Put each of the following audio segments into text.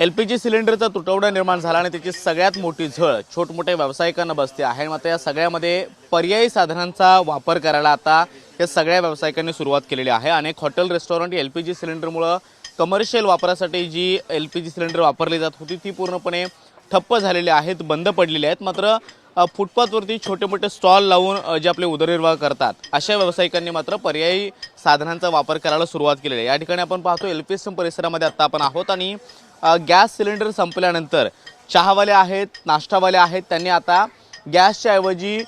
LPG सिलेंडरचा तुटवडा निर्माण झाला आणि त्याची सगळ्यात मोठी झळ छोटमोठ्या व्यावसायिकांना बसते आहे। मात्र या सगळ्यामध्ये पर्यायी साधनांचा वापर करायला आता या सगळ्या व्यावसायिकांनी सुरुवात केलेली आहे। अनेक हॉटेल रेस्टॉरंट LPG सिलेंडरमुळे कमर्शियल वापरासाठी जी LPG सिलेंडर वापरली जात होती ती पूर्णपणे ठप्प झालेली आहेत, बंद पडलेली आहेत। मात्र फुटपाथवरती छोटे मोठे स्टॉल लावून जे आपले उदरनिर्वाह करतात अशा व्यावसायिकांनी मात्र पर्यायी साधनांचा वापर करायला सुरुवात केलेली आहे। या ठिकाणी आपण पाहतो LPSM परिसरामध्ये आता आपण आहोत आणि गॅस सिलेंडर संपल्यानंतर चहावाले आहेत, नाश्तावाले आहेत, त्यांनी आता गॅसच्या ऐवजी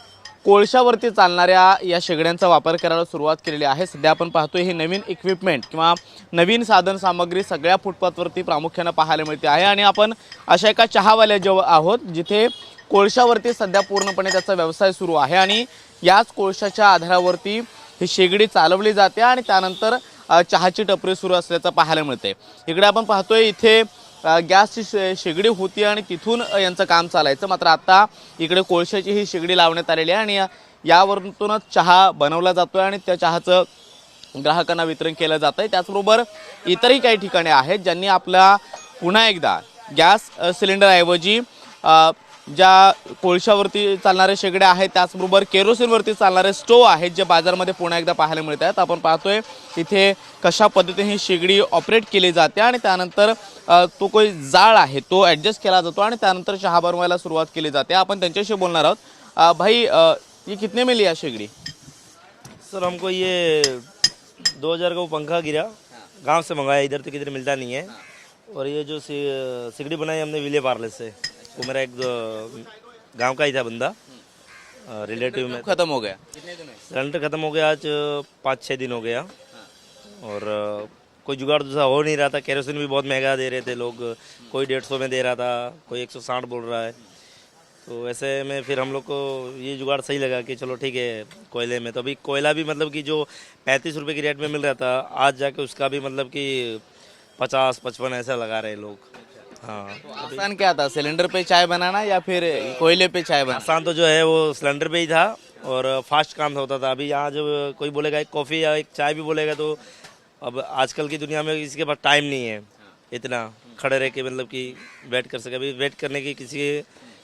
कोळशावरती चालणाऱ्या या शेगड्यांचा वापर करायला सुरुवात केलेली आहे। सध्या आपण पाहतोय हे नवीन इक्विपमेंट किंवा नवीन साधन सामग्री सगळ्या फुटपाथवरती प्रामुख्याने पाहायला मिळते आहे आणि आपण अशा एका चहावाल्या जवळ आहोत जिथे कोळशावरती सध्या पूर्णपणे त्याचा व्यवसाय सुरू आहे आणि याच कोळशाच्या आधारावरती ही शेगडी चालवली जाते आणि त्यानंतर चहाची टपरी सुरू असल्याचं पाहायला मिळते। इकडे आपण पाहतोय इथे गॅसची शेगडी होती आणि तिथून यांचं काम चालायचं, मात्र आता इकडे कोळशाची ही शेगडी लावण्यात आलेली आहे आणि यावरूनच चहा बनवला जातोय आणि त्या चहाचं ग्राहकांना वितरण केलं जातं आहे। त्याचबरोबर इतरही काही ठिकाणे आहेत ज्यांनी आपला पुन्हा एकदा गॅस सिलेंडरऐवजी ज्या कोळशावरती चालणारे शेगड्या आहेत त्याचबरोबर केरोसिनवरती चालणारे स्टोव्ह आहेत जे बाजारामध्ये पुन्हा एकदा पाहायला मिळत आहेत। आपण पाहतोय इथे कशा पद्धतीने ही शेगडी ऑपरेट केली जाते आणि त्यानंतर तो कोई जाळ आहे तो ॲडजस्ट केला जातो आणि त्यानंतर चहा बनवायला सुरुवात केली जाते। आपण त्यांच्याशी बोलणार आहोत। भाई ये कितने में लिया शेगडी? सर हमको ये 2000 का वो पंखा गिरा, गांव से मंगाया, इधर तो किधर मिलता नहीं है। और ये जो सिगड़ी बनाई हमने विले पार्ले से, वो मेरा एक गांव का ही था बंदा, रिलेटिव में। खत्म हो गया कितने दिन में? सिलेंडर खत्म हो गया आज 5-6 दिन हो गया। और कोई जुगाड़ दूसरा हो नहीं रहा था। केरोसिन भी बहुत महंगा दे रहे थे लोग, कोई 150 में दे रहा था, कोई 160 बोल रहा है। तो ऐसे में फिर हम लोग को ये जुगाड़ सही लगा कि चलो ठीक है कोयले में। तो अभी कोयला भी मतलब कि जो 35 रुपये की रेट में मिल रहा था आज जाके उसका भी मतलब कि 50-55 ऐसा लगा रहे लोग। हाँ, तो आसान क्या था, सिलेंडर पे चाय बनाना या फिर कोयले पे चाय बनाना? आसान तो जो है वो सिलेंडर पे ही था और फास्ट काम होता था। अभी यहाँ जो कोई बोलेगा एक कॉफ़ी या एक चाय भी बोलेगा तो अब आजकल की दुनिया में किसी के पास टाइम नहीं है इतना खड़े रह के मतलब कि वेट कर सके। अभी वेट करने की किसी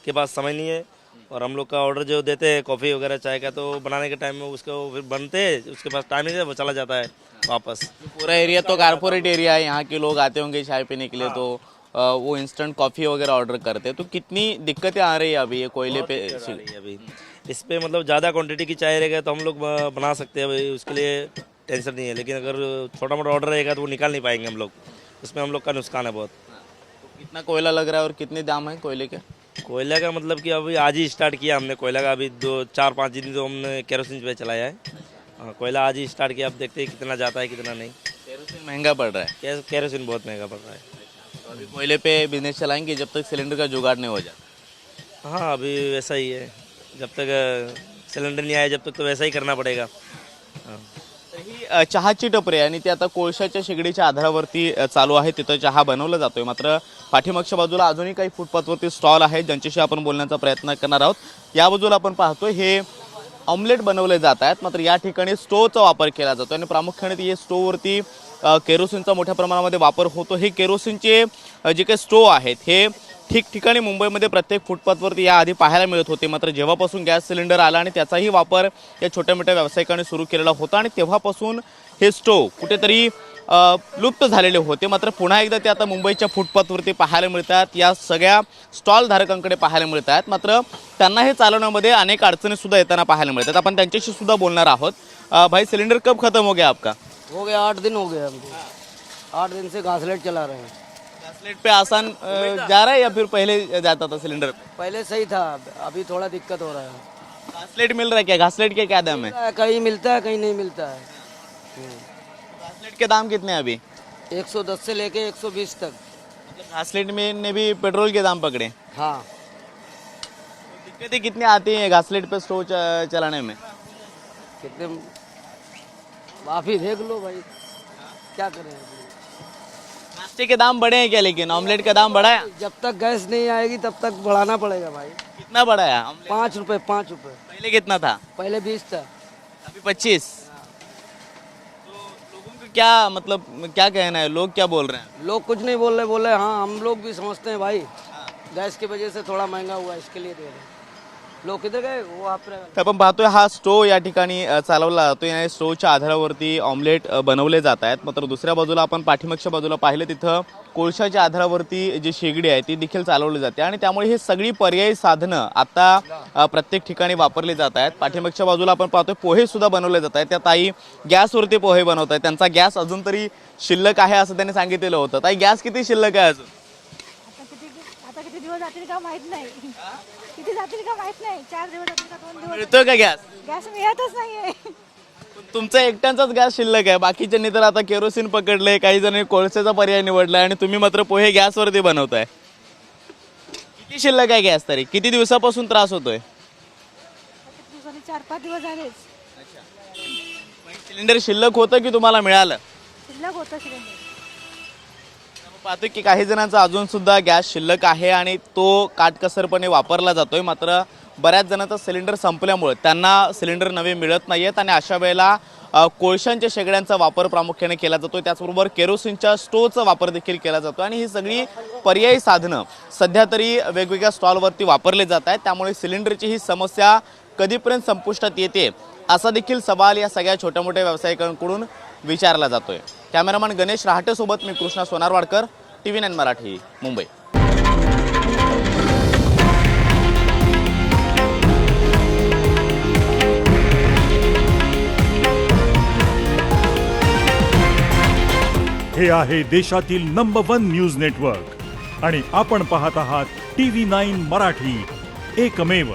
के पास समय नहीं है। और हम लोग का ऑर्डर जो देते हैं कॉफ़ी वगैरह चाय का तो बनाने के टाइम में उसको फिर बनते उसके पास टाइम नहीं है, वो चला जाता है वापस। पूरा एरिया तो कारपोरेट एरिया है, यहाँ के लोग आते होंगे चाय पीने के लिए तो वो इंस्टेंट कॉफ़ी वगैरह ऑर्डर करते हैं। तो कितनी दिक्कतें आ रही है अभी ये कोयले पे? अभी इस पे मतलब ज़्यादा क्वांटिटी की चाय रहेगा तो हम लोग बना सकते हैं, अभी उसके लिए टेंशन नहीं है। लेकिन अगर छोटा मोटा ऑर्डर रहेगा तो वो निकाल नहीं पाएंगे हम लोग, उसमें हम लोग का नुकसान है बहुत। तो कितना कोयला लग रहा है और कितने दाम है कोयले के? कोयला का मतलब कि अभी आज ही स्टार्ट किया हमने कोयला का। अभी 2-4-5 दिन तो हमने केरोसिन पे चलाया है। हाँ, कोयला आज ही स्टार्ट किया, अब देखते हैं कितना जाता है कितना नहीं। केरोसिन महंगा पड़ रहा है। केरोसिन बहुत महंगा पड़ रहा है। तो अभी कोयले पे बिजनेस चलाएंगे जब तक सिलेंडर का जुगाड़ नहीं हो जाता? हाँ, अभी वैसा ही है, जब तक सिलेंडर नहीं आया जब तक तो वैसा ही करना पड़ेगा। हाँ। ही चहाची टपरी आहे आणि ती आता कोळशाच्या शेगडीच्या आधारावरती चालू आहे, तिथं चहा बनवला जातोय। मात्र पाठीमागच्या बाजूला अजूनही काही फुटपाथवरती स्टॉल आहेत ज्यांच्याशी आपण बोलण्याचा प्रयत्न करणार आहोत। या बाजूला आपण पाहतोय हे ऑमलेट बनवले जात आहेत, मात्र या ठिकाणी स्टोव्हचा वापर केला जातो आणि प्रामुख्याने हे स्टोव्हवरती केरोसिनचा मोठ्या प्रमाणामध्ये वापर होतो। हे केरोसिनचे जे काही स्टोव्ह आहेत हे ठिकठिकाणी मुंबईमध्ये प्रत्येक फुटपाथवरती याआधी पाहायला मिळत होते, मात्र जेव्हापासून गॅस सिलेंडर आला आणि त्याचाही वापर या छोट्या मोठ्या व्यावसायिकांनी सुरू केलेला होता आणि तेव्हापासून हे स्टोव्ह कुठेतरी लुप्त झालेले होते। मात्र पुन्हा एकदा ते आता मुंबईच्या फुटपाथवरती पाहायला मिळतात, या सगळ्या स्टॉल धारकांकडे पाहायला मिळत आहेत। मात्र त्यांना हे चालवण्यामध्ये अनेक अडचणी सुद्धा येताना पाहायला मिळतात। आपण त्यांच्याशी सुद्धा बोलणार आहोत। भाई सिलेंडर कब खत्म हो गया आपका? हो गया 8 दिन हो गया हमको। 8 दिन से घासलेट चला रहे हैं। घासलेट पे आसान जा रहा है या फिर पहले जाता था सिलेंडर पे? पहले सही था, अभी थोड़ा दिक्कत हो रहा है। घासलेट मिल रहा है क्या? घासलेट के क्या दाम है? कहीं मिलता है कहीं नहीं मिलता है। घासलेट के दाम कितने हैं अभी? 110 से लेके 120 तक। मतलब घासलेट में ने भी पेट्रोल के दाम पकड़े। हाँ, दिक्कतें कितनी आती हैं घासलेट पे स्टोव चलाने में? कितने आप ही देख लो भाई, क्या करें। नाश्ते के दाम बढ़े हैं क्या? लेकिन ऑमलेट का दाम बढ़ा है? जब तक गैस नहीं आएगी तब तक बढ़ाना पड़ेगा भाई। कितना बढ़ा है ऑमलेट? 5 रुपए 5 रुपए। पहले कितना था? पहले 20 था। अभी 25। तो लोगों की क्या मतलब क्या कहना है, लोग क्या बोल रहे हैं? लोग कुछ नहीं बोल रहे, बोले हाँ हम लोग भी समझते हैं भाई, गैस की वजह से थोड़ा महंगा हुआ इसके लिए दे रहे। लोग किधर गए वो आप तर आपण पाहतोय हा स्टोव या ठिकाणी चालवला जातो आणि स्टोवच्या आधारावरती ऑमलेट बनवले जात आहेत. मात्र दुसऱ्या बाजूला आपण पाठीमागच्या बाजूला पाहिलं तिथं कोळशाच्या आधारावरती जी शेगडी आहे ती देखील चालवली जाते आणि त्यामुळे ही सगळी पर्यायी साधनं आता प्रत्येक ठिकाणी वापरली जात आहेत. पाठीमागच्या बाजूला आपण पाहतोय पोहे सुद्धा बनवले जात आहेत. त्या ताई गॅसवरती पोहे बनवत आहेत. त्यांचा गॅस अजून तरी शिल्लक आहे असं त्यांनी सांगितलेलं होतं. ताई गॅस किती शिल्लक आहे अजून? आता किती दिवस जातील का माहित नाही, किती जातील का माहित नाही. 4 दिवस जातील का 2 दिवस. मिळतोय का गॅस? गॅस मिळतच नाहीये. तुमचा एकट्यांचाच गॅस शिल्लक आहे, बाकीच्यांनी तर आता केरोसिन पकडले, काही जणांनी कोळशाचा पर्याय निवडला आणि तुम्ही मात्र पोहे गॅसवरती बनवताय. किती शिल्लक आहे गॅस तरी? किती दिवसापासून त्रास होतोय? आता दिवसांनी 4-5 दिवस झालेच. सिलेंडर शिल्लक होतं की तुम्हाला मिळालं? शिल्लक होतं सिलेंडर. पाहतोय की काही जणांचा अजून सुद्धा गॅस शिल्लक आहे आणि तो काटकसरपणे वापरला जातोय. मात्र बऱ्याच जणांचा सिलेंडर संपल्यामुळे त्यांना सिलेंडर नवे मिळत नाहीयेत आणि अशा वेळेला कोळशांच्या शेगड्यांचा वापर प्रामुख्याने केला जातोय. त्याचबरोबर केरोसिनच्या स्टोवचा वापर देखील केला जातो आणि ही सगळी पर्यायी साधनं सध्या तरी वेगवेगळ्या स्टॉलवरती वापरले जात आहेत. त्यामुळे सिलेंडरची ही समस्या कधीपर्यंत संपुष्टात येते असा देखील सवाल या सगळ्या छोट्या मोठ्या व्यावसायिकांकडून विचारला जातोय. कॅमेरामॅन गणेश रहाटे सोबत मी कृष्णा सोनारवाडकर, TV9 मराठी, मुंबई. हे आहे देशातील नंबर 1 न्यूज नेटवर्क आणि आपण पाहत आहात TV9 मराठी, एकमेव.